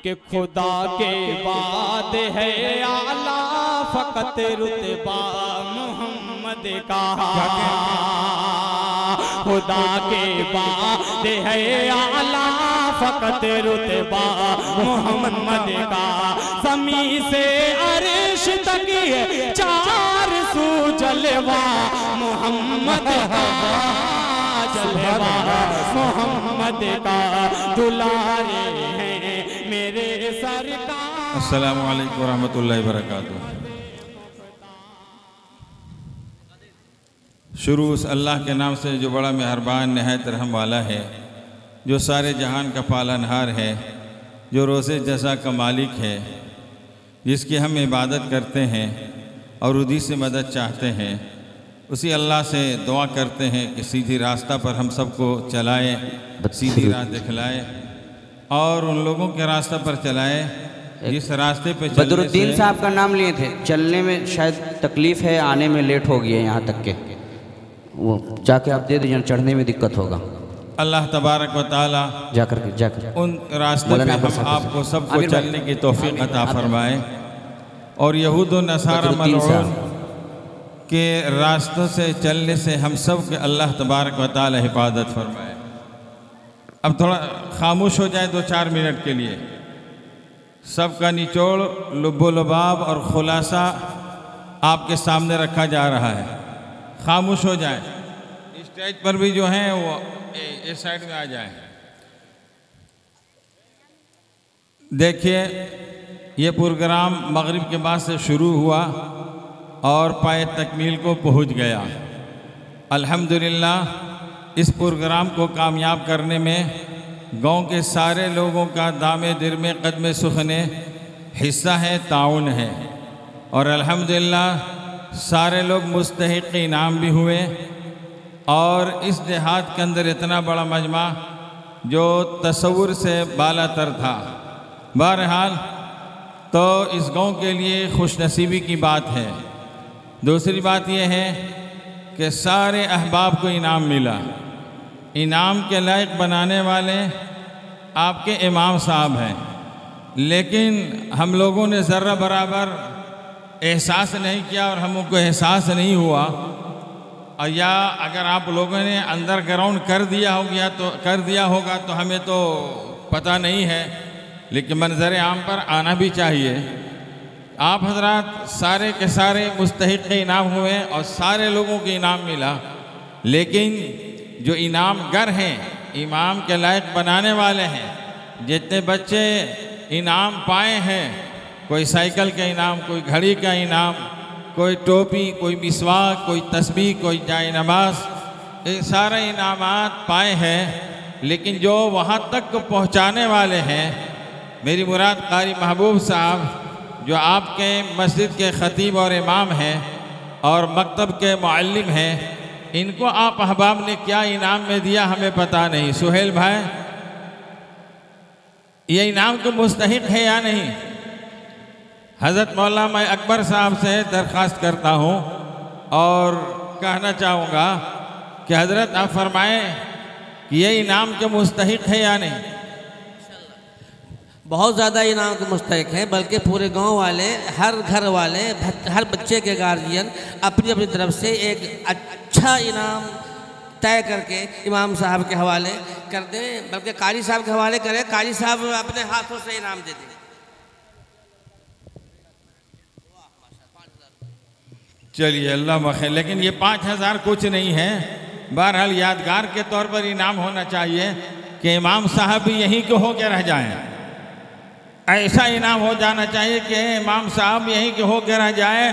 कि खुदा के बाद है आला फकत रुतबा मोहम्मद का। खुदा के बाद है आला फकत रुतबा मोहम्मद का। ज़मीं से अर्श तक चार सू जलवा मोहम्मद का, जलवा मोहम्मद का। दुलारे हैं मेरे सरकार। अस्सलामु अलैकुम रहमतुल्लाहि बरकातुहू। शुरू उस अल्लाह के नाम से जो बड़ा मेहरबान नहायत रहम वाला है, जो सारे जहान का पालनहार है, जो रोज़े जज़ा का मालिक है, जिसकी हम इबादत करते हैं और उसी से मदद चाहते हैं। उसी अल्लाह से दुआ करते हैं कि सीधी रास्ता पर हम सबको चलाए, सीधी राह दिखलाए और उन लोगों के रास्ते पर चलाए जिस रास्ते पे चलने बदरुद्दीन साहब का नाम लिए थे। चलने में शायद तकलीफ़ है, आने में लेट हो गई है यहाँ तक के, वो जाके आप दे दीजिए, चढ़ने में दिक्कत होगा। अल्लाह तबारक व तआला जाकर उन रास्ते पे हम आपको सबको चलने की तौफीक अता फरमाए और यहूद व नसारा मलऊन के रास्तों से चलने से हम सब के अल्लाह तबारक व तआला हिफाजत फरमाए। अब थोड़ा खामोश हो जाए 2-4 मिनट के लिए। सबका निचोड़, लुब्बो-लुबाब और खुलासा आपके सामने रखा जा रहा है। खामोश हो जाए। स्टेज पर भी जो हैं वो इस साइड में आ जाए। देखिए, ये प्रोग्राम मगरिब के बाद से शुरू हुआ और पाए तकमील को पहुंच गया। अल्हम्दुलिल्लाह इस प्रोग्राम को कामयाब करने में गांव के सारे लोगों का दामे दिरमे कदमे सुखने हिस्सा है, ताउन है और अल्हम्दुलिल्लाह सारे लोग मुस्तहिक़ इनाम भी हुए। और इस देहात के अंदर इतना बड़ा मजमा जो तसव्वुर से बालातर था। बहरहाल तो इस गांव के लिए खुशनसीबी की बात है। दूसरी बात यह है कि सारे अहबाब को इनाम मिला। इनाम के लायक बनाने वाले आपके इमाम साहब हैं, लेकिन हम लोगों ने ज़र्रा बराबर एहसास नहीं किया और हमको एहसास नहीं हुआ, और या अगर आप लोगों ने अंडरग्राउंड कर दिया होगा तो हमें तो पता नहीं है, लेकिन मंजर आम पर आना भी चाहिए। आप हजरात सारे के सारे मुस्तहिक़ इनाम हुए और सारे लोगों को इनाम मिला, लेकिन जो इनाम गर हैं, इमाम के लायक बनाने वाले हैं, जितने बच्चे इनाम पाए हैं, कोई साइकिल का इनाम, कोई घड़ी का इनाम, कोई टोपी, कोई मिसवाक, कोई तस्बीह, कोई जाए नमाज, ये सारे इनामात पाए हैं। लेकिन जो वहाँ तक पहुँचाने वाले हैं, मेरी मुराद कारी महबूब साहब जो आपके मस्जिद के ख़तीब और इमाम हैं और मकतब के मुअल्लिम हैं, इनको आप अहबाब ने क्या इनाम में दिया हमें पता नहीं। सुहेल भाई, ये इनाम के मुस्तहिक है या नहीं? हज़रत मौलाना मैं अकबर साहब से दरख्वास्त करता हूँ और कहना चाहूँगा कि हज़रत आप फरमाएँ कि ये इनाम के मुस्तहिक है या नहीं? बहुत ज़्यादा इनाम के मुस्तहिक हैं, बल्कि पूरे गांव वाले, हर घर वाले, हर बच्चे के गार्जियन अपनी अपनी तरफ से एक अच्छा इनाम तय करके इमाम साहब के हवाले कर दें, बल्कि कारी साहब के हवाले करें। कारी साहब अपने हाथों से इनाम दे दें। चलिए अल्लाह बख़ैर। लेकिन ये 5000 कुछ नहीं है। बहरहाल यादगार के तौर पर इनाम होना चाहिए कि इमाम साहब भी यहीं के हो के रह जाएं। ऐसा इनाम हो जाना चाहिए कि इमाम साहब यहीं के हो के रह जाए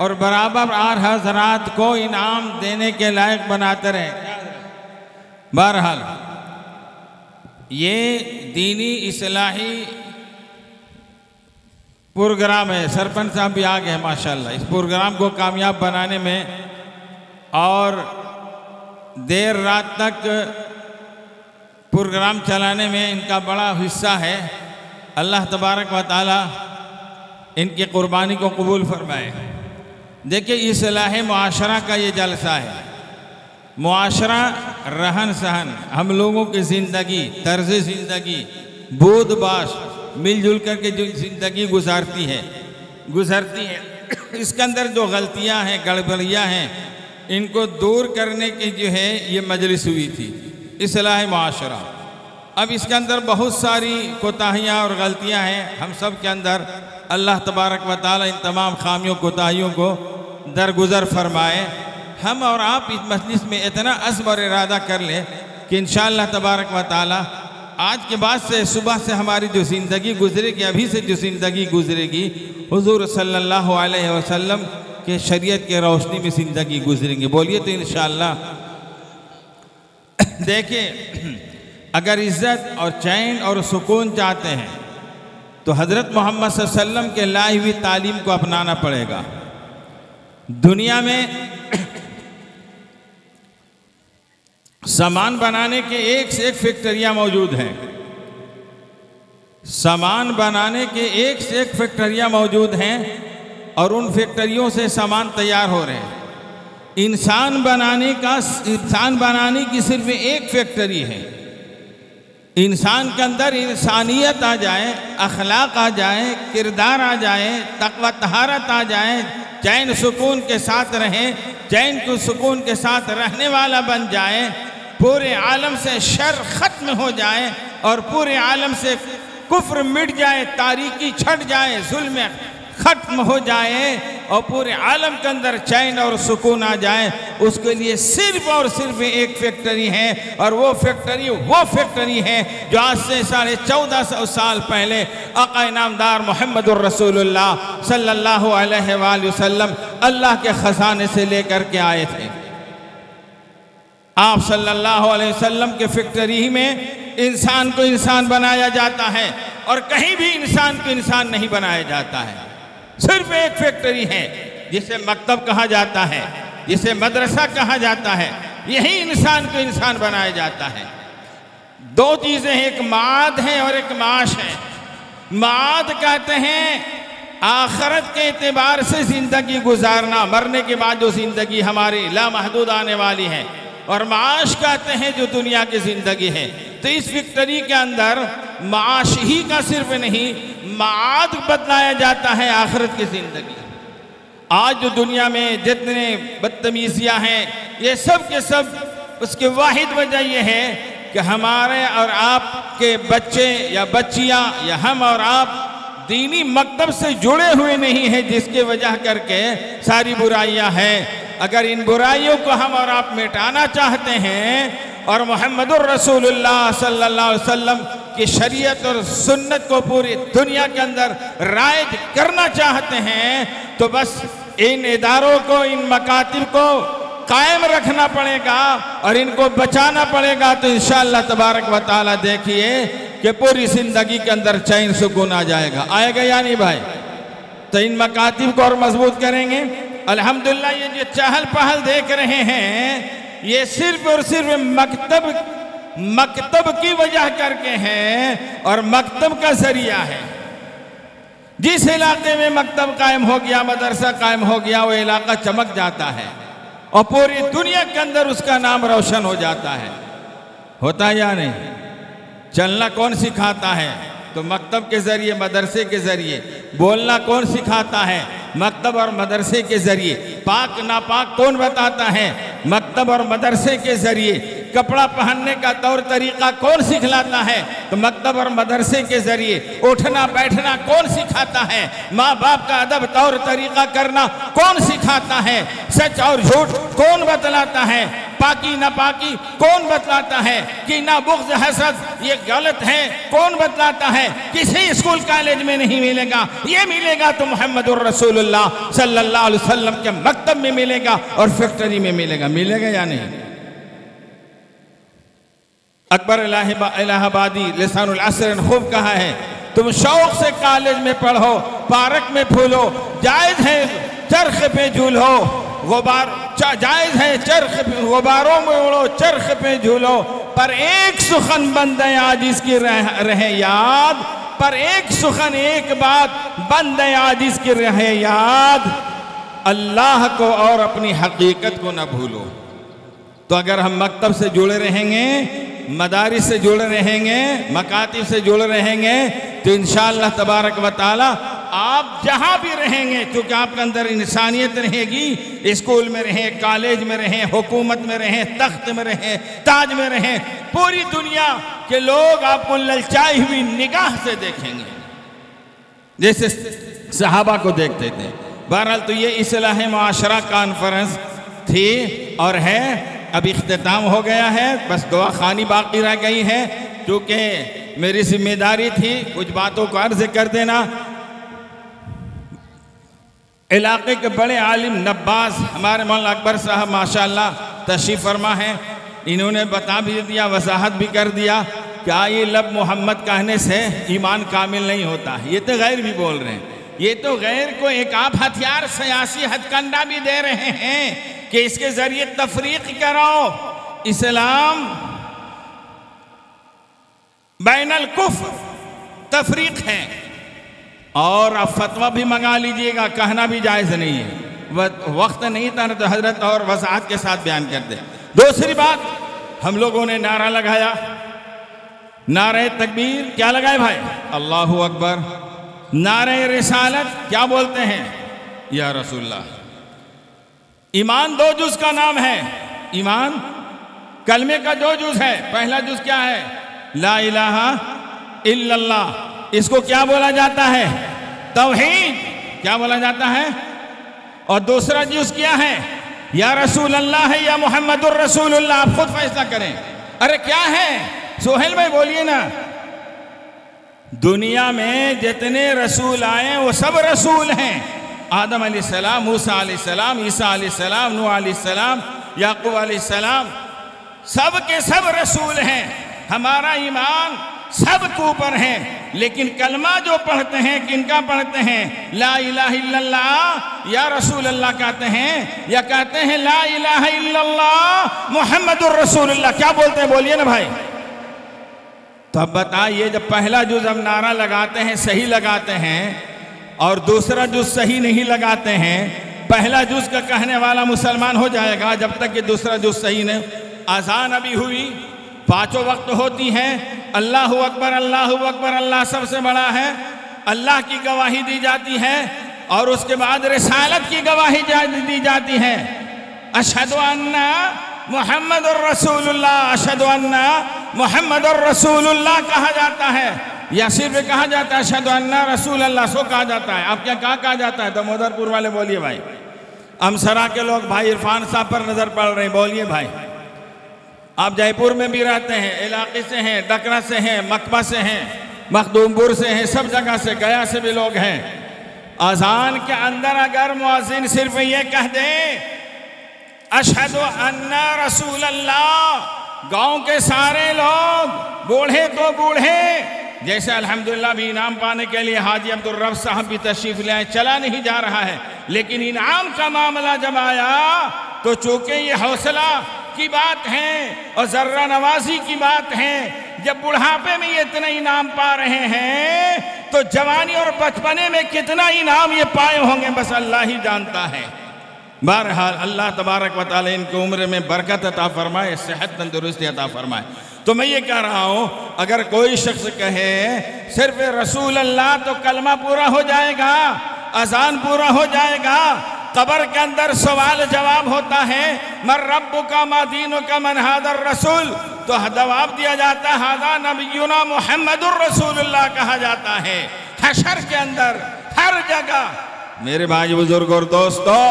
और बराबर आर हज़रात को इनाम देने के लायक बनाते रहें। बहरहाल ये दीनी इस्लाही प्रोग्राम है। सरपंच साहब भी आ गए हैं माशाल्लाह इस प्रोग्राम को कामयाब बनाने में, और देर रात तक प्रोग्राम चलाने में इनका बड़ा हिस्सा है। अल्लाह तबारक व तआला इनकी कुर्बानी को कबूल फरमाए। देखिए, इस्लाह मुआशरा का ये जलसा है। मुआशरा रहन सहन, हम लोगों की ज़िंदगी, तर्ज़ ज़िंदगी, बूद बाश, मिलजुल करके जो ज़िंदगी गुजरती है इसके अंदर जो गलतियां हैं, गड़बड़ियां हैं, इनको दूर करने की जो है ये मजलिस हुई थी, इस्लाह माशरा। अब इसके अंदर बहुत सारी कोताहियाँ और गलतियाँ हैं हम सब के अंदर। अल्लाह तबारक व तआला इन तमाम खामियों कोताहियों को दरगुजर फरमाए। हम और आप इस मजलिस में इतना अज़्म और इरादा कर लें कि इंशाअल्लाह तबारक व तआला आज के बाद से सुबह से हमारी जो ज़िंदगी गुजरेगी, अभी से जो ज़िंदगी गुजरेगी, हुज़ूर सल्लल्लाहु अलैहि वसल्लम के शरीयत के रोशनी में ज़िंदगी गुजरेंगे। बोलिए तो इंशाअल्लाह। देखिए, अगर इज़्ज़त और चैन और सुकून चाहते हैं तो हज़रत मोहम्मद सल्लल्लाहु अलैहि वसल्लम के लाई हुई तालीम को अपनाना पड़ेगा। दुनिया में सामान बनाने के एक से एक फैक्ट्रियाँ मौजूद हैं। सामान बनाने के एक से एक फैक्ट्रियाँ मौजूद हैं और उन फैक्ट्रियों से सामान तैयार हो रहे हैं। इंसान बनाने की सिर्फ एक फैक्ट्री है। इंसान के अंदर इंसानियत आ जाए, अखलाक आ जाए, किरदार आ जाए, तक़वा तहारत आ जाए, चैन सुकून के साथ रहें, चैन को सुकून के साथ रहने वाला बन जाए, पूरे आलम से शर ख़त्म हो जाए और पूरे आलम से कुफ्र मिट जाए, तारीकी छट जाए, जुल्म ख़त्म हो जाए और पूरे आलम के अंदर चैन और सुकून आ जाए, उसके लिए सिर्फ और सिर्फ एक फैक्ट्री है। और वो फैक्ट्री है जो आज से 1450 साल पहले आका नामदार मोहम्मदुर रसूलुल्लाह सल्लल्लाहु अलैहि वसल्लम अल्लाह के ख़ज़ाने से लेकर के आए थे। आप सल्लल्लाहु अलैहि वसल्लम के फैक्ट्री में इंसान को इंसान बनाया जाता है और कहीं भी इंसान को इंसान नहीं बनाया जाता है। सिर्फ एक फैक्ट्री है जिसे मकतब कहा जाता है, जिसे मदरसा कहा जाता है, यही इंसान को इंसान बनाया जाता है। दो चीज़ें हैं, एक माद है और एक माश है। माद कहते हैं आखिरत के एतबार से ज़िंदगी गुजारना, मरने के बाद जो ज़िंदगी हमारी लामहदूद आने वाली है, और माश कहते हैं जो दुनिया की ज़िंदगी है। तो इस फैक्ट्री के अंदर माश ही का सिर्फ नहीं, माद बदलाया जाता है आखिरत की ज़िंदगी। आज जो दुनिया में जितने बदतमीजियाँ हैं, ये सब के सब उसकी वाहिद वजह यह है कि हमारे और आपके बच्चे या बच्चियाँ या हम और आप दीनी मकतब से जुड़े हुए नहीं हैं, जिसके वजह करके सारी बुराइयाँ हैं। अगर इन बुराइयों को हम और आप मिटाना चाहते हैं और मोहम्मदुर रसूलुल्लाह सल्लल्लाहु अलैहि वसल्लम की शरीयत और सुन्नत को पूरी दुनिया के अंदर राइज करना चाहते हैं, तो बस इन इदारों को, इन मकातिब को कायम रखना पड़ेगा और इनको बचाना पड़ेगा। तो इंशाअल्लाह तबारक व तआला देखिए कि पूरी ज़िंदगी के अंदर चैन सुकून आ जाएगा। आएगा या नहीं भाई? तो इन मकातिब को और मजबूत करेंगे। अल्हम्दुलिल्लाह ये जो चहल पहल देख रहे हैं, ये सिर्फ और सिर्फ मकतब की वजह करके है और मकतब का जरिया है। जिस इलाके में मकतब कायम हो गया, मदरसा कायम हो गया, वो इलाका चमक जाता है और पूरी दुनिया के अंदर उसका नाम रोशन हो जाता है। होता है या नहीं? चलना कौन सिखाता है? तो मकतब के ज़रिए, मदरसे के ज़रिए। बोलना कौन सिखाता है? मकतब और मदरसे के ज़रिए। पाक नापाक कौन बताता है? मकतब और मदरसे के ज़रिए। कपड़ा पहनने का तौर तरीक़ा कौन सिखलाता है? तो मकतब और मदरसे के ज़रिए। उठना बैठना कौन सिखाता है? माँ बाप का अदब तौर तरीक़ा करना कौन सिखाता है? सच और झूठ कौन बतलाता है? पाकी नापाकी कौन बतलाता है? कि ना बुग़्ज़ हसद ये गलत है कौन बतलाता है? किसी स्कूल कॉलेज में नहीं मिलेगा, ये मिलेगा तो मुहम्मदुर रसूलुल्लाह सल्लल्लाहु अलैहि वसल्लम के मकतब में मिलेगा और फैक्ट्री में मिलेगा। मिलेगा या नहीं? अकबर इलाहाबादी लिसानुल असर ने खूब कहा है, तुम शौक से कॉलेज में पढ़ो, पार्क में फूलो, जायज़ है चरख पे झूलो, गुबार जायज़ है चरख पे, गुबारों में उड़ो, चरख पे झूलो, पर एक सुखन बंदे आजिज़ की रहे याद, पर एक सुखन एक बात बंदे आजिज़ की रहे याद, अल्लाह को और अपनी हकीकत को न भूलो। तो अगर हम मकतब से जुड़े रहेंगे, मदारिस से जुड़े रहेंगे, मकातिब से जुड़े रहेंगे, तो इंशाअल्लाह तबारक व तआला आप जहाँ भी रहेंगे, क्योंकि आपके अंदर इंसानियत रहेगी, स्कूल में रहें, कॉलेज में रहें, हुकूमत में रहें, तख्त में रहें, ताज में रहें, पूरी दुनिया के लोग आपको ललचाई हुई निगाह से देखेंगे जैसे सहाबा को देखते थे। बहरहाल तो ये इस्लाह मुआशरा कॉन्फ्रेंस थी और है, अब इख्तिताम हो गया है, बस दुआ खानी बाकी रह गई है। क्योंकि मेरी जिम्मेदारी थी कुछ बातों को अर्ज कर देना। इलाके के बड़े आलिम नब्बास हमारे मौलाना अकबर साहब माशाअल्लाह तशरीफ़ फरमा हैं, इन्होंने बता भी दिया, वजाहत भी कर दिया क्या ये लब मोहम्मद कहने से ईमान कामिल नहीं होता। ये तो गैर भी बोल रहे हैं, ये तो गैर को एक आप हथियार सियासी हथकंडा भी दे रहे हैं कि इसके जरिए तफरीक कराओ। इस्लाम बैनल कुफ्र तफरीक है, और अब फतवा भी मंगा लीजिएगा, कहना भी जायज़ नहीं है। वक्त नहीं था तो हजरत और वजाहत के साथ बयान कर दे। दूसरी बात, हम लोगों ने नारा लगाया, नारे तकबीर क्या लगाए भाई? अल्लाहु अकबर। नारे रिसालत क्या बोलते हैं? या रसूलल्लाह। ईमान 2 जुज़ का नाम है, ईमान कलमे का 2 जुज़ है। पहला जुज़ क्या है? ला इलाहा इल्लल्लाह। इसको क्या बोला जाता है? तौहीद। क्या बोला जाता है? और दूसरा जुज़ क्या है? या रसूल अल्लाह है या मोहम्मदुर रसूलुल्लाह। आप खुद फैसला करें। अरे क्या है? सोहेल भाई बोलिए ना। दुनिया में जितने रसूल आए वो सब रसूल हैं। आदम अलैहिस्सलाम, मूसा अलैहिस्सलाम, ईसा अलैहिस्सलाम, नूह अलैहिस्सलाम, याकूब अलैहिस्सलाम, सब के सब रसूल हैं। हमारा ईमान सब के ऊपर है, लेकिन कलमा जो पढ़ते हैं किनका पढ़ते हैं? ला इलाहा इल्लल्लाह या रसूल अल्लाह कहते हैं, या कहते हैं ला इलाहा इल्लल्लाह मुहम्मदुर रसूलुल्लाह। क्या बोलते हैं? बोलिए ना भाई। तो अब बताइए, जब पहला जुज़ हम नारा लगाते हैं सही लगाते हैं और दूसरा जुज़ सही नहीं लगाते हैं, पहला जुज़ का कहने वाला मुसलमान हो जाएगा जब तक कि दूसरा जुज़ सही नहीं। अज़ान अभी हुई, 5 वक्त होती हैं, अल्लाहु अकबर अल्लाहु अकबर, अल्लाह सबसे बड़ा है, अल्लाह की गवाही दी जाती है और उसके बाद रिसालत की गवाही दी जाती है। अशहदु अन्ना मुहम्मदुर रसूलुल्लाह, अशहदु अन्ना मुहम्मदुर रसूलुल्लाह कहा जाता है, या सिर्फ कहा जाता है अशहदु अन्ना रसूल अल्लाह सो कहा जाता है। आप क्या कहा जाता है? दामोदरपुर वाले बोलिए भाई। अमसरा के लोग भाई इरफान साहब पर नजर पड़ रहे हैं, बोलिए भाई। आप जयपुर में भी रहते हैं, इलाके से हैं, डकरा से हैं, मकबा से हैं, मखदूमपुर से हैं, सब जगह से, गया से भी लोग हैं। अजान के अंदर अगर मुअज्जिन सिर्फ ये कह दे अशहदु अन्ना रसूल अल्लाह, गांव के सारे लोग, बूढ़े तो बूढ़े, जैसे अल्हम्दुलिल्लाह भी इनाम पाने के लिए हाजी अब्दुल रब साहब भी तशरीफ ले आए, चला नहीं जा रहा है, लेकिन इनाम का मामला जब आया तो चूंकि ये हौसला की बात है और जर्रा नवाजी की बात है, जब बुढ़ापे में ये इतना इनाम पा रहे हैं तो जवानी और बचपने में कितना इनाम ये पाए होंगे बस अल्लाह ही जानता है। बहरहाल अल्लाह तबारक व तआला इनकी उम्र में बरकत अता फरमाए, सेहत तंदुरुस्ती अता फरमाए। तो मैं ये कह रहा हूँ, अगर कोई शख्स कहे सिर्फ रसूल अल्लाह तो कलमा पूरा हो जाएगा, अजान पूरा हो जाएगा, कब्र के अंदर सवाल जवाब होता है मर रब्बुका मा दीनुका मन हादर रसूल, तो जवाब दिया जाता है हादा नबियुना मुहम्मदुर रसूलुल्लाह कहा जाता है। हशर के अंदर हर जगह मेरे भाई बुजुर्ग और दोस्तों,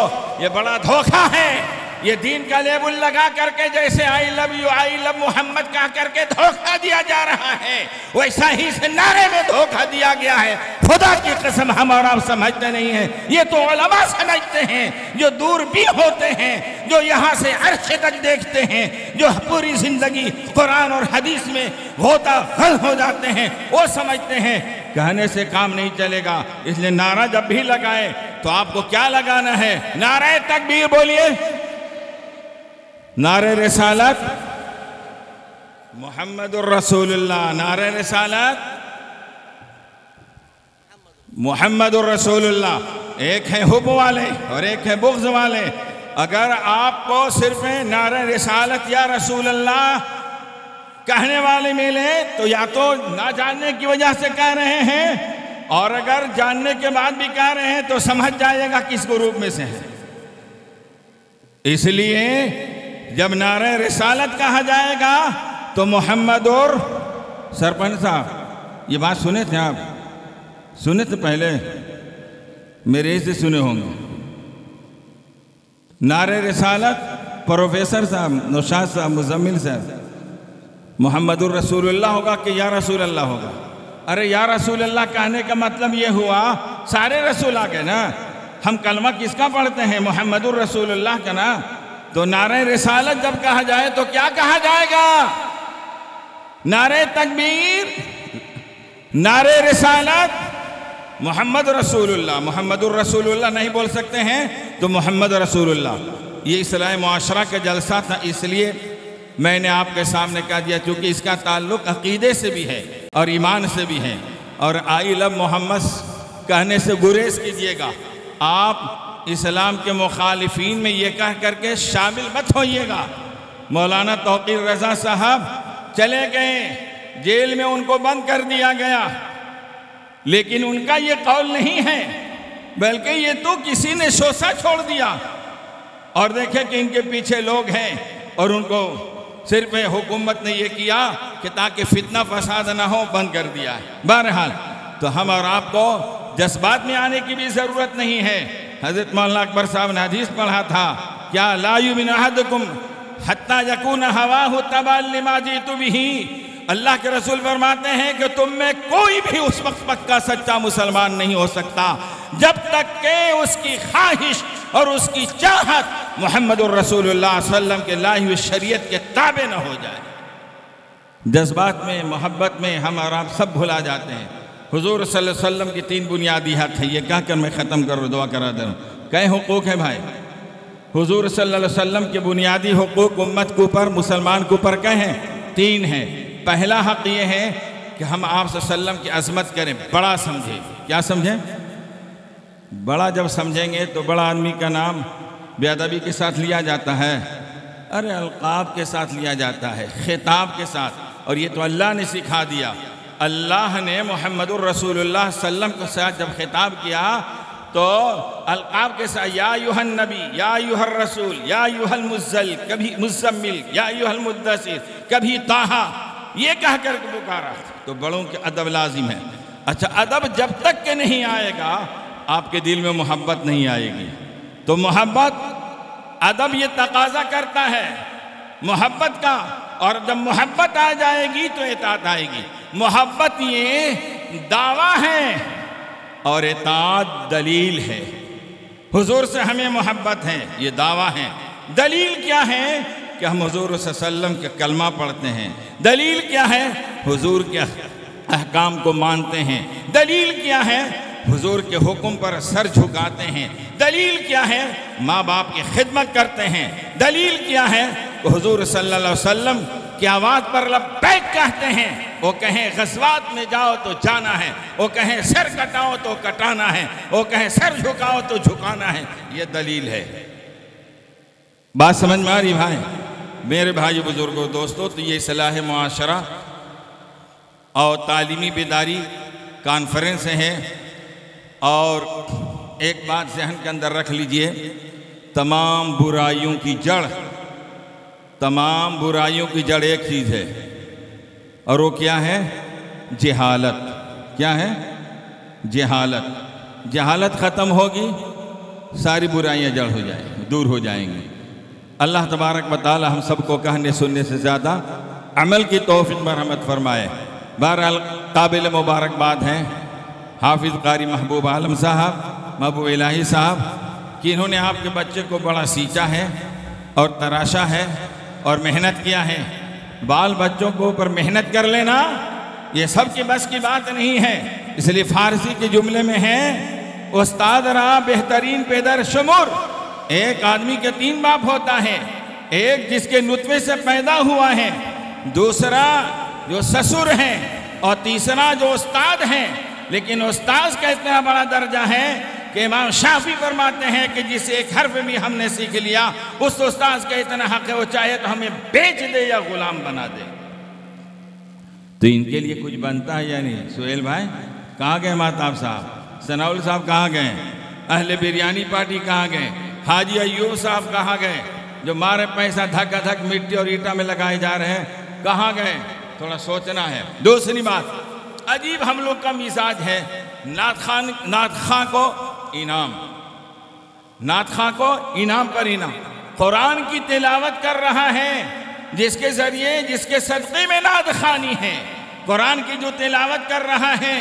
ये बड़ा धोखा है। ये दीन का लेबुल लगा करके जैसे I love you, I love Mohammad कह करके धोखा दिया जा रहा है, वैसा ही इस नारे में धोखा दिया गया है। खुदा की कसम हम और आप समझते नहीं हैं, ये तो उलमा समझते हैं, जो दूर भी होते हैं, जो यहाँ से अर्श तक देखते हैं, जो पूरी जिंदगी कुरान और हदीस में होता हल हो जाते हैं, वो समझते हैं कहने से काम नहीं चलेगा। इसलिए नारा जब भी लगाए तो आपको क्या लगाना है? नारे तकबीर बोलिए, नारे रिसालत मुहम्मदुर रसूलुल्लाह, नारे रिसालत मुहम्मदुर रसूलुल्लाह। एक है हुब वाले और एक है बुग़्ज़ वाले। अगर आपको सिर्फ नारे रिसालत या रसूलुल्लाह कहने वाले मिले तो या तो ना जानने की वजह से कह रहे हैं, और अगर जानने के बाद भी कह रहे हैं तो समझ जाएगा किस ग्रुप में से है। इसलिए जब नारे रिसालत कहा जाएगा तो मोहम्मद और सरपंच साहब ये बात सुने थे आप? सुने थे पहले? मेरे से सुने होंगे। नारे रिसालत प्रोफेसर साहब, नौशाद साहब, मुजम्मिल साहब, मोहम्मदुर रसूलुल्लाह होगा कि या रसूल अल्लाह होगा? अरे या रसूल अल्लाह कहने का मतलब ये हुआ सारे रसूल आ गए ना। हम कलमा किसका पढ़ते हैं? मोहम्मदुर रसूलुल्लाह का ना। तो नारे रिसालत जब कहा जाए तो क्या कहा जाएगा? नारे तकबीर, नारे रिसालत, मोहम्मद रसूलुल्लाह। मोहम्मदुर रसूलुल्लाह नहीं बोल सकते हैं तो मोहम्मद रसूलुल्लाह। ये इस्लाह मुआशरा का जलसा था, इसलिए मैंने आपके सामने कह दिया, क्योंकि इसका ताल्लुक अकीदे से भी है और ईमान से भी है। और आई लव मोहम्मद कहने से गुरेज कीजिएगा। आप इस्लाम के मुखालिफीन में ये कह करके शामिल मत होइएगा। मौलाना तौकीर रज़ा साहब चले गए, जेल में उनको बंद कर दिया गया, लेकिन उनका ये कौल नहीं है, बल्कि ये तो किसी ने शोषा छोड़ दिया। और देखे कि इनके पीछे लोग हैं और उनको सिर्फ हुकूमत ने ये किया कि ताकि फितना फसाद ना हो, बंद कर दिया है। बहरहाल तो हम और आपको जज्बात में आने की भी ज़रूरत नहीं है। हज़रत मौलाना अकबर साहब ने हदीस पढ़ा था, क्या ला युमिनु अहदुकुम हत्ता यकून हवाहु तबअन लिमा जीतु बिही। अल्लाह के रसूल फरमाते हैं कि तुम में कोई भी उस वक्त पक्का सच्चा मुसलमान नहीं हो सकता जब तक के उसकी ख्वाहिश और उसकी चाहत मोहम्मद रसूलुल्लाह सल्लल्लाहु अलैहि वसल्लम के लाई हुई शरीयत के ताबे न हो जाए। जज्बात में, मोहब्बत में हम और आप सब भुला जाते हैं। हुजूर सल्लल्लाहु अलैहि वसल्लम की 3 बुनियादी हक है, ये कहकर मैं ख़त्म कर दुआ करा दे रहा हूँ। कई हुकूक हैं भाई? हुजूर सल्लल्लाहु अलैहि वसल्लम के बुनियादी हुकूक उम्मत के ऊपर, मुसलमान के ऊपर कहे हैं? 3 हैं। पहला हक ये है कि हम आप सल्लम की अज़मत करें, बड़ा समझें। क्या समझें? बड़ा जब समझेंगे तो बड़ा आदमी का नाम बेअदबी के साथ लिया जाता है, अरे अलक़ाब के साथ लिया जाता है, खिताब के साथ। और ये तो अल्लाह ने सिखा दिया। अल्लाह ने मोहम्मदुर रसूलुल्लाह सल्लम के साथ जब खिताब किया तो अलक़ाब के साथ या अय्युहन नबी, या अय्युहर रसूल, या अय्युहल मुज़्ज़ल, कभी मुज़्ज़म्मिल, या अय्युहल मुद्दसिर, कभी ताहा, ये कह कर पुकारा। तो बड़ों के अदब लाजिम है। अच्छा, अदब जब तक के नहीं आएगा आपके दिल में मोहब्बत नहीं आएगी। तो मोहब्बत, अदब ये तकाजा करता है मोहब्बत का, और जब मोहब्बत आ जाएगी तो इताअत आएगी। मोहब्बत ये दावा है और इताअत दलील है। हुजूर से हमें मोहब्बत है, ये दावा है। दलील क्या है कि हम हुजूर सल्लल्लाहु अलैहि वसल्लम के कलमा पढ़ते हैं। दलील क्या है? हुजूर के अहकाम को मानते हैं। दलील क्या है? हुजूर के हुक्म पर सर झुकाते हैं। दलील क्या है? माँ बाप की खिदमत करते हैं। दलील क्या है? हुजूर सल्लल्लाहु अलैहि वसल्लम की आवाज़ पर लब्बैक कहते हैं। वो कहें ग़ज़वात में जाओ तो जाना है, वो कहें सर कटाओ तो कटाना है, वो कहें सर झुकाओ तो झुकाना है। ये दलील है। बात समझ में आ रही भाई? मेरे भाई बुजुर्गों, दोस्तों, तो ये इस्लाह मुआशरा और तालीमी बेदारी कॉन्फ्रेंस है। और एक बात ज़हन के अंदर रख लीजिए, तमाम बुराइयों की जड़, तमाम बुराइयों की जड़ एक चीज़ है, और वो क्या है? जहालत। क्या है? जहालत। जहालत ख़त्म होगी, सारी बुराइयां जड़ हो जाएंगी, दूर हो जाएंगी। अल्लाह तबारक व तआला हम सबको कहने सुनने से ज़्यादा अमल की तौफीक मरहमत फरमाए। बहरहाल काबिल मुबारकबाद हैं हाफिज़ कारी महबूब आलम साहब, महबूब इलाही साहब, कि इन्होंने आपके बच्चे को बड़ा सींचा है और तराशा है और मेहनत किया है। बाल बच्चों को ऊपर मेहनत कर लेना ये सब की बस की बात नहीं है। इसलिए फ़ारसी के जुमले में है, उस्ताद रहा बेहतरीन पेदर शुमुर। एक आदमी के 3 बाप होता है, एक जिसके नुतफे से पैदा हुआ है, दूसरा जो ससुर है, और तीसरा जो उस्ताद है। लेकिन उस्ताद का इतना बड़ा दर्जा है कि इमाम शाफी फरमाते हैं कि जिसे एक हर्फ भी हमने सीख लिया, उस उस्ताद का इतना हक है, वो चाहे तो हमें बेच दे या गुलाम बना दे। तो इनके लिए कुछ बनता है या नहीं? सुहेल भाई कहाँ गए? महताब साहब, सनाउल साहब कहाँ गए? अहले बिरयानी पार्टी कहाँ गए? हाजी अयूब साहब कहाँ गए? जो मारे पैसा धक्का धक मिट्टी और ईटा में लगाए जा रहे हैं, कहाँ गए? थोड़ा सोचना है। दूसरी बात, अजीब हम लोग का मिजाज है, नात खां को इनाम, नात खां को इनाम पर इनाम। कुरान की तिलावत कर रहा है, जिसके जरिए, जिसके सदक़े में नात खानी है, कुरान की जो तिलावत कर रहा है,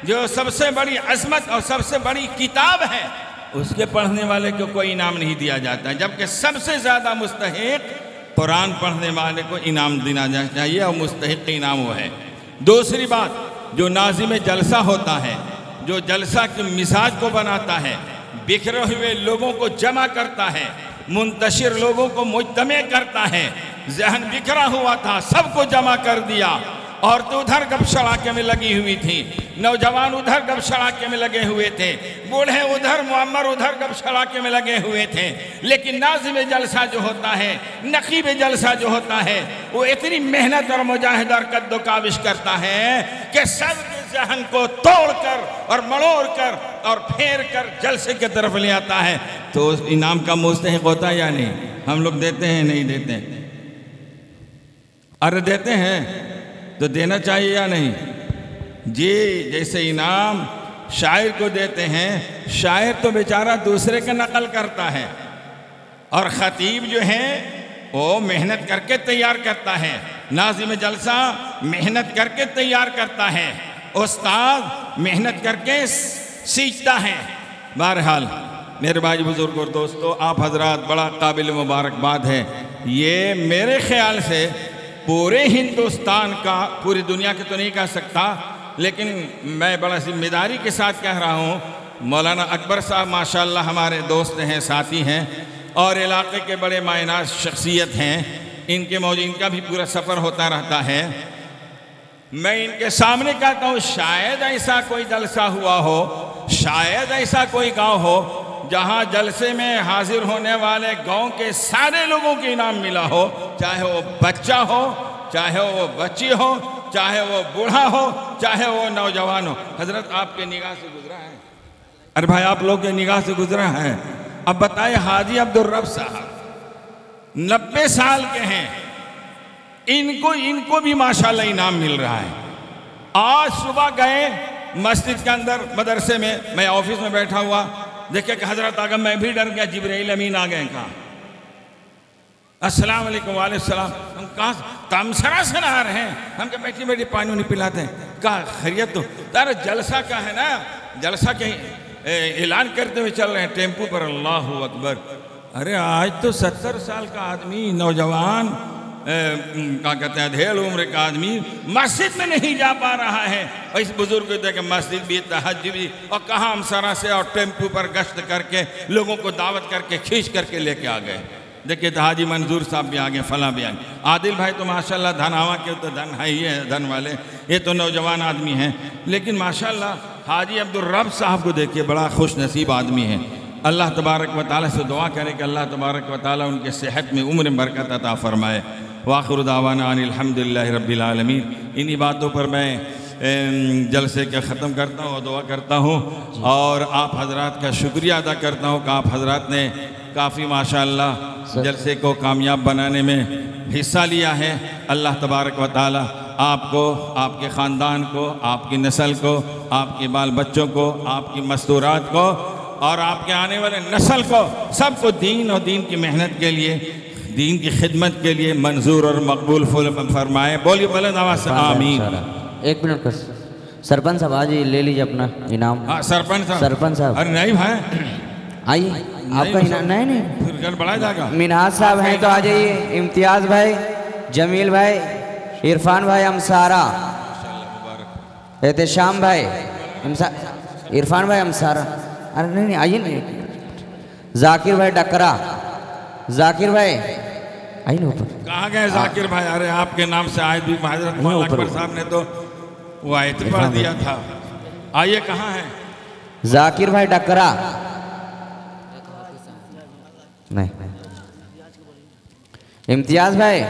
जो सबसे बड़ी अज़मत और सबसे बड़ी किताब है, उसके पढ़ने वाले को कोई इनाम नहीं दिया जाता, जबकि सबसे ज़्यादा मुस्तहिक कुरान पढ़ने वाले को इनाम देना चाहिए और मुस्तहिक इनाम वो है। दूसरी बात, जो नाज़िम जलसा होता है, जो जलसा के मिजाज को बनाता है, बिखरे हुए लोगों को जमा करता है, मुंतशिर लोगों को मुज्तमे करता है, जहन बिखरा हुआ था सबको जमा कर दिया। औरतें उधर गपशड़ाके में लगी हुई थी, नौजवान उधर गपशड़ाके में लगे हुए थे, बूढ़े उधर, मुअम्मर उधर गपशड़ाके में लगे हुए थे। लेकिन नाज़िम जलसा जो होता है, नकीब जलसा जो होता है, वो इतनी मेहनत और मुजाहिदा और कद्दोकाविश करता है कि सबके जहन को तोड़कर और मड़ोड़ कर और फेर कर जलसे की तरफ ले आता है। तो उस इनाम का मुस्तहिक होता है या नहीं? हम लोग देते हैं नहीं देते? अरे देते हैं तो देना चाहिए या नहीं जी? जैसे इनाम शायर को देते हैं, शायर तो बेचारा दूसरे का नकल करता है, और ख़तीब जो है वो मेहनत करके तैयार करता है, नाज़िम जलसा मेहनत करके तैयार करता है, उस्ताद मेहनत करके सीखता है। बहरहाल मेरे भाई बुजुर्ग और दोस्तों, आप हजरात बड़ा काबिल मुबारकबाद है। ये मेरे ख्याल से पूरे हिंदुस्तान का, पूरी दुनिया के तो नहीं कह सकता, लेकिन मैं बड़ा जिम्मेदारी के साथ कह रहा हूँ, मौलाना अकबर साहब माशाल्लाह हमारे दोस्त हैं, साथी हैं, और इलाके के बड़े मायनाज शख्सियत हैं। इनका भी पूरा सफ़र होता रहता है। मैं इनके सामने कहता हूँ, शायद ऐसा कोई जलसा हुआ हो, शायद ऐसा कोई गांव हो जहाँ जलसे में हाजिर होने वाले गांव के सारे लोगों को इनाम मिला हो, चाहे वो बच्चा हो, चाहे वो बच्ची हो, चाहे वो बूढ़ा हो, चाहे वो नौजवान हो। हजरत आपके निगाह से गुजरा है? अरे भाई आप लोग के निगाह से गुजरा है। अब बताए, हाजी अब्दुल रब साहब 90 साल के हैं, इनको भी माशाल्लाह इनाम मिल रहा है। आज सुबह गए मस्जिद के अंदर, मदरसे में, मैं ऑफिस में बैठा हुआ, देखे कि हजरत आगम, मैं भी डर गया, जिब्राइल अमीन आ गए। कहा अस्सलाम वालेकुम। वालेकुम सलाम। हम कहाँ तमसरा से नहा रहे हैं? हम क्या बैठी बैठी पानी नहीं पिलाते हैं? कहा खैरियत? तो तारा जलसा का है ना, जलसा के ऐलान करते हुए चल रहे हैं टेम्पो पर। अल्लाह अकबर। अरे आज तो 70 साल का आदमी, नौजवान, क्या कहते हैं, ढेर उम्र का आदमी मस्जिद में नहीं जा पा रहा है। और इस बुजुर्ग को देख मस्जिद भी, तहज्जुद भी, और कहाँ हम सरा से और टेम्पो पर गश्त करके लोगों को दावत करके खींच करके लेके आ गए। देखिए तो हाजी मंजूर साहब भी आ गए, फला भी आ गए। आदिल भाई तो माशाल्लाह धनावा के तो धन है ही है, धन वाले, ये तो नौजवान आदमी हैं। लेकिन माशाल्लाह हाजी अब्दुल रब साहब को देखिए, बड़ा खुश नसीब आदमी है। अल्लाह तबारक व तआला से दुआ करें कि अल्लाह तबारक व तआला उनके सेहत में उम्र में बरकत अता फरमाए। वाखिर दावाना अनिल हम्दुलिल्लाहि रब्बिल आलमीन। इन्हीं बातों पर मैं जलसे का ख़त्म करता हूँ और दुआ करता हूँ, और आप हजरात का शुक्रिया अदा करता हूँ कि आप हजरात ने काफ़ी माशाअल्लाह जलसे को कामयाब बनाने में हिस्सा लिया है। अल्लाह तबारक व तआला आपको, आपके ख़ानदान को, आपकी नस्ल को, आपके बाल बच्चों को, आपकी मस्तूरात को और आपके आने वाले नस्ल को, सबको दीन और दीन की मेहनत के लिए, दीन की खिदमत के लिए मंजूर और मकबूल फरमाए। बोलिए बुलंद आवाज़ से आमीन। एक मिनट का सरपंच साहब आज ले लीजिए अपना इनाम। हाँ सरपंच साहब। सरपंच साहब। अरे नहीं भाई, आइए आपका इनाम। नहीं फिर घर बढ़ा जाएगा। मिनहाज साहब हैं तो आ जाइए। इम्तियाज़ भाई, जमील भाई, इरफान भाई, अमसारा, एहतेशाम भाई, इरफान भाई, अमसारा। अरे नहीं आइए नहीं। जाकिर भाई डकरा, जाकिर भाई आइए ना ऊपर। कहाँ गए जाकिर भाई? अरे आपके नाम से आयत भी हजरत मौलाना अकबर साहब ने तो वो आयत पढ़ दिया था। आइए, कहाँ है जाकिर भाई डकरा? नहीं। इम्तियाज भाई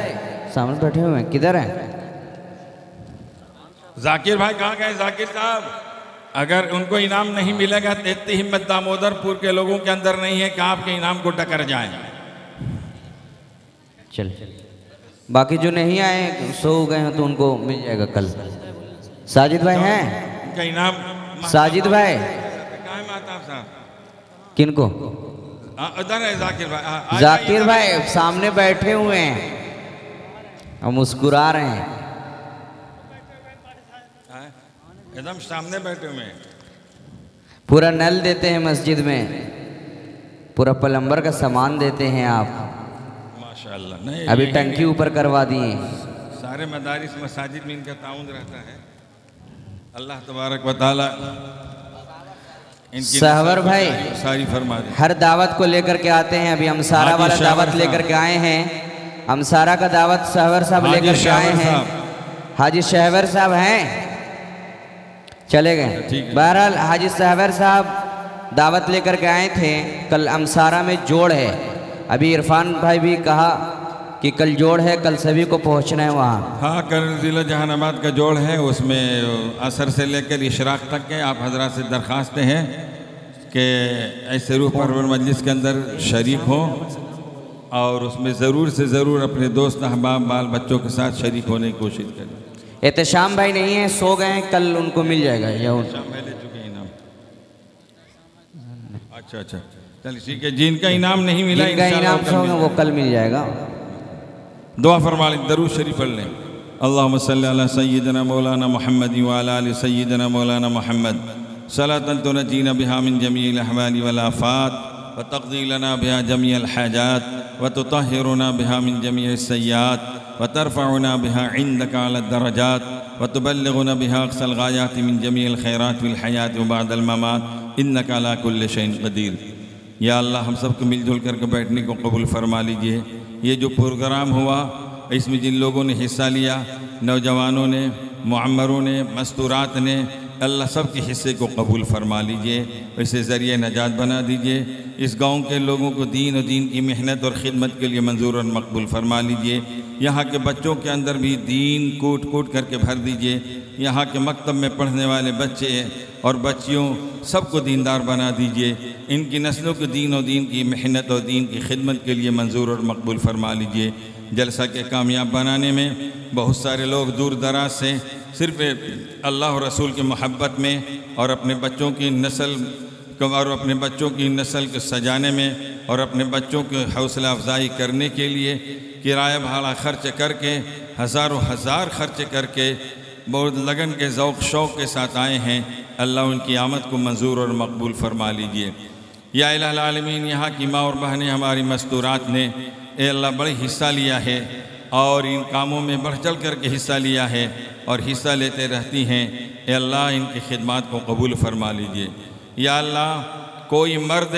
सामने बैठे हुए हैं, किधर हैं? जाकिर भाई कहाँ गए? जाकिर साहब, अगर उनको इनाम नहीं मिलेगा तो इतनी हिम्मत दामोदरपुर के लोगों के अंदर नहीं है कि आपके इनाम को टकर जाएं। चल, बाकी जो नहीं आए सो गए हैं तो उनको मिल जाएगा कल। साजिद भाई हैं? उनका इनाम साजिद भाई कहाँ है महताब साहब? किनको? उधर है जाकिर भाई। जाकिर भाई सामने बैठे हुए हैं और मुस्कुरा रहे हैं। एकदम सामने बैठे हुए हैं। पूरा नल देते हैं मस्जिद में, पूरा प्लम्बर का सामान देते हैं आप। माशाअल्लाह। नहीं, अभी टंकी ऊपर करवा दिए। सारे मदारिस मसाजिद में इनका ताउन रहता है। अल्लाह तबारक व तआला इनकी सहवर भाई सारी फरमा दे। हर दावत को लेकर के आते हैं। अभी अमसारा वाला दावत लेकर के आए हैं। अमसारा का दावत सहवर साहब लेकर के आए हैं। हाजी शहवर साहब हैं, चले गए। बहरहाल हाजी सहवर साहब दावत लेकर के आए थे। कल अमसारा में जोड़ है। अभी इरफान भाई भी कहा कि कल जोड़ है, कल सभी को पहुंचना है वहाँ। हाँ, कल ज़िला जहानाबाद का जोड़ है। उसमें असर से लेकर इशराक तक के आप हजरात से दरख्वास्तें हैं कि ऐसे रूह परवर मजलिस के अंदर शरीक हों और उसमें ज़रूर से ज़रूर अपने दोस्त अहबाब बाल बच्चों के साथ शरीक होने की कोशिश करें। एहतशाम भाई नहीं है, सो गए हैं, कल उनको मिल जाएगा। शाम भाई ले चुके हैं इनाम। अच्छा अच्छा, चलिए ठीक है। जिनका इनाम नहीं मिला, जिनका इनाम होगा वो कल मिल जाएगा। दुआ फरमा लें, दरूद शरीफ पढ़ लें। अल्लाहुम्मा सल्ली अला सय्यिदना मौलाना मुहम्मद व अला आलि सय्यिदना मौलाना मुहम्मद सलातन तुनजीना बिहा मिन जमीइल अहवालि वल आफात व तक़दी लना बिहा जमीअल हाजात व तुतहिरुना बिहा मिन जमीइस सय्यात व तरफ़उना बिहा इंदका अला दरजात व तुबल्लिगुना बिहा अक़सल गायात मिन जमीइल खैरात फिल हयात व बअदल ममात इन्नका अला कुल्लि शैइन क़दीर। या अल्लाह, हम सबको मिलजुल करके बैठने को कबूल फरमा लीजिए। ये जो प्रोग्राम हुआ, इसमें जिन लोगों ने हिस्सा लिया, नौजवानों ने, मुअम्मरों ने, मस्तूरात ने, अल्लाह सब के हिस्से को कबूल फरमा लीजिए, इसे ज़रिए नजात बना दीजिए। इस गांव के लोगों को दीन और दीन की मेहनत और ख़िदमत के लिए मंजूर और मकबूल फरमा लीजिए। यहाँ के बच्चों के अंदर भी दीन कूट कूट करके भर दीजिए। यहाँ के मकतब में पढ़ने वाले बच्चे और बच्चियों सबको दीनदार बना दीजिए। इनकी नस्लों को दीन और दीन की मेहनत और दीन की खिदमत के लिए मंजूर और मकबूल फरमा लीजिए। जलसा के कामयाब बनाने में बहुत सारे लोग दूर दराज से सिर्फ़ अल्लाह और रसूल की मोहब्बत में और अपने बच्चों की नस्ल को सजाने में और अपने बच्चों की हौसला अफजाई करने के लिए किराया भाड़ा खर्च करके हज़ारों हज़ार खर्च करके बहुत लगन के ज़ौक़ शौक़ के साथ आए हैं। अल्लाह उनकी आमद को मंजूर और मकबूल फरमा लीजिए। या इलाहुल आलमीन, यहाँ की माँ और बहनें हमारी मस्तूरात ने ए अल्लाह बड़े हिस्सा लिया है और इन कामों में बढ़ चढ़ कर के हिस्सा लिया है और हिस्सा लेते रहती हैं। ए अल्लाह, इनकी खिदमत को कबूल फरमा लीजिए। या अल्लाह, कोई मर्द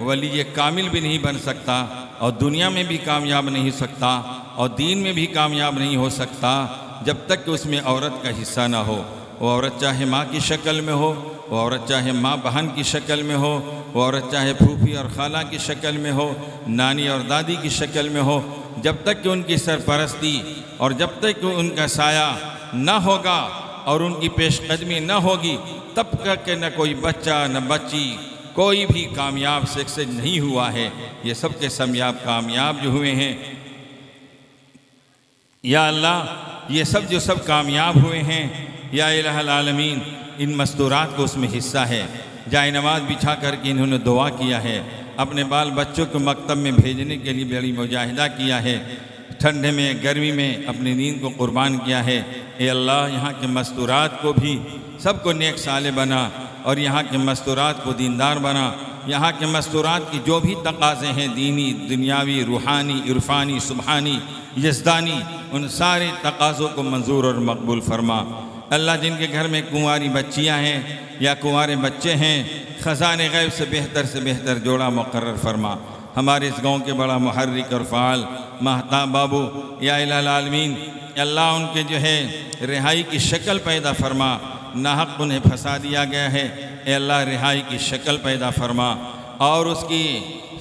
वली कामिल भी नहीं बन सकता और दुनिया में भी कामयाब नहीं हो सकता और दीन में भी कामयाब नहीं हो सकता जब तक कि उसमें औरत का हिस्सा ना हो। वो औरत चाहे माँ की शक्ल में हो, वो औरत चाहे माँ बहन की शक्ल में हो, वो औरत चाहे फूफी और खाला की शक्ल में हो, नानी और दादी की शक्ल में हो, जब तक कि उनकी सरपरस्ती और जब तक कि उनका साया न होगा और उनकी पेशकदमी न होगी, तब तक कि न कोई बच्चा न बच्ची कोई भी कामयाब सक्सेस नहीं हुआ है। ये सब के समियाब कामयाब जो हुए हैं, या अल्लाह, ये सब जो सब कामयाब हुए हैं, या इलाहुल आलमीन, इन मस्तूरात को उसमें हिस्सा है। जाए नमाज बिछा करके इन्होंने दुआ किया है, अपने बाल बच्चों को मकतब में भेजने के लिए बड़ी मुजाहिदा किया है, ठंडे में गर्मी में अपनी नींद को कुर्बान किया है। ए अल्लाह, यहाँ के मस्तूरात को भी सबको नेक साले बना और यहाँ के मस्तूरात को दीनदार बना। यहाँ के मस्तूरात की जो भी तकाज़े हैं, दीनी, दुनियावी, रूहानी, इरफानी, सुबहानी, यज़दानी, उन सारे तकाज़ों को मंजूर और मकबूल फरमा। अल्लाह, जिनके घर में कुंवारी बच्चियाँ हैं या कुंवारे बच्चे हैं, ख़ज़ाने गैब से बेहतर जोड़ा मुकर्रर फरमा। हमारे इस गांव के बड़ा मुहर्रिक और फ़ाल महताब बाबू, या इलाहुल आलमीन, अल्लाह उनके जो है रिहाई की शक्ल पैदा फरमा। नाहक उन्हें फंसा दिया गया है, ए अल्लाह, रिहाई की शक्ल पैदा फरमा और उसकी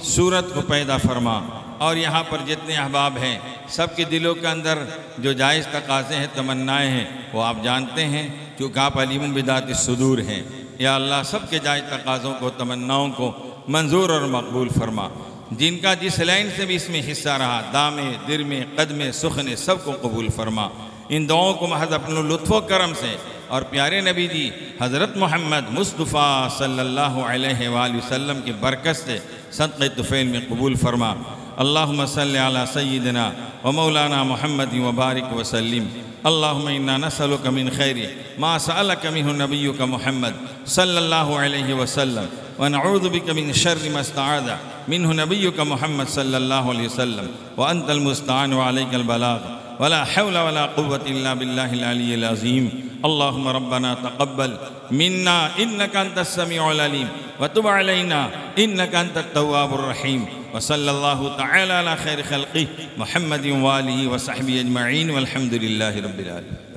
सूरत को पैदा फरमा और यहाँ पर जितने अहबाब हैं सबके दिलों के अंदर जो जायज़ तकाज़े हैं, तमन्नाएँ हैं, वो आप जानते हैं क्योंकि आप अलीम बिदात सुदूर हैं। या अल्लाह सबके जायज़ तकाज़ों को, तमन्नाओं को मंजूर और मकबूल फरमा। जिनका जिस लाइन से भी इसमें हिस्सा रहा, दामे दिरमे कदमे सुखने, सबको कबूल फरमा। इन दुआओं को महज अपने लुत्फ़ो करम से और प्यारे नबी जी हज़रत मोहम्मद मुस्तफ़ा सल्लल्लाहु अलैहि वसल्लम की बरकत से सदक़े तुफ़ैल में कबूल फरमा। अल्लाहुम्मा सल्लि अला सय्यिदिना व मौलाना मुहम्मद व बारिक वसल्लिम। अल्लाहुम्मा इन्ना नसअलुका मिन खैरि मा सअलका मिन्हु नबियुका मुहम्मद सल्लल्लाहु अलैहि वसल्लम व नऊज़ु बिका मिन शर्रि मा इस्तआज़ा मिन्हु नबियुका मुहम्मद सल्लल्लाहु अलैहि वसल्लम व अंतल मुस्तआन व अलैकल बलाग वला हौला वला कुव्वता इल्ला बिल्लाहिल अलिय्यिल अज़ीम। अल्लाहुम्मा रब्बना तक़ब्बल मिन्ना इन्नका अंतस समीउल अलीम व तुब अलैना इन्नका अंतत तव्वाबुर रहीम। व सल्लल्लाहु तआला अला खैरि खल्क़िही मुहम्मदिन व आलिहि व सहबिही अजमईन वल्हम्दुलिल्लाहि रब्बिल आलमीन।